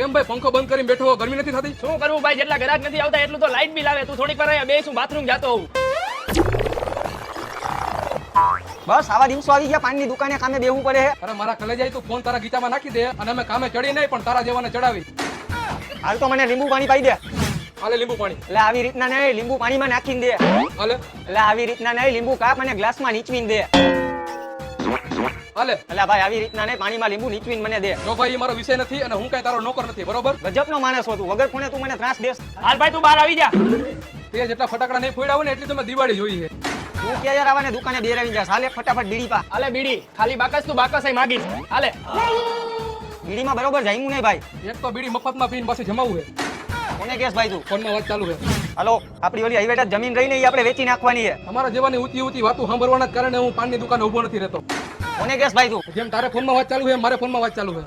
કેમ ભાઈ પંખો બંધ કરીને બેઠો હો? ગરમી નથી થતી? શું કરવું ભાઈ, જેટલા ગ્રાહક નથી આવતા એટલું તો લાઈટ બિલ આવે. તું થોડીક વાર અહીંયા બેસ, હું બાથરૂમ જાતો હોઉં. બસ આવા દિવસો આવી ગયા, પાનની દુકાને કામે બેહવું પડે છે. અરે મારા કલેજાઈ તું ફોન તારા ગીતામાં નાખી દે અને અમે કામે ચડી નહીં પણ તારા જેવાને ચડાવી. હાલ તો મને લીંબુ પાણી પાઈ દે. હાલે લીંબુ પાણી. એટલે આવી રીતના નહીં, લીંબુ પાણીમાં નાખીને દે. હાલે એટલે આવી રીતના નહીં, લીંબુ કાપ અને ગ્લાસમાં નીચવીને દે. હાલે. એટલે ભાઈ આવી રીતના નહીં, પાણીમાં લીંબુ નીચવીને મને દે. જો ભાઈ એ મારો વિષય નથી અને હું કઈ તારો નોકર નથી, બરોબર? ગજબનો માણસ હો તું, વગર કોને તું મને ત્રાસ દેસ. હાલ ભાઈ તું બહાર આવી જા. તે જેટલા ફટાકડા નહીં ફોડ્યા હોય ને એટલી તમે દિવાળી જોઈ છે. તું કે યાર આવાને દુકાને બેરાવી જા. હાલે ફટાફટ બીડી પા. હાલે બીડી, ખાલી બાકસ તું બાકસ અહીં માગીશ. હાલે. બીડીમાં બરોબર જામ્યું નહીં ભાઈ. એક તો બીડી મફતમાં પીને પાછી જમાવું છે. કોને કેસ ભાઈ તું? ફોનમાં વાત ચાલુ છે. હાલો, આપણી ઓલી હાઈવેટ જમીન રહી ને એ આપણે વેચી નાખવાની છે. તમારા જેવાની ઊંચી ઊંચી વાતો સાંભળવાના જ કારણે હું પાનની દુકાને ઊભો નથી રહેતો. કોને કેસ ભાઈ તું? જેમ તારે ફોનમાં વાત ચાલુ છે એમ મારે ફોનમાં વાત ચાલુ છે.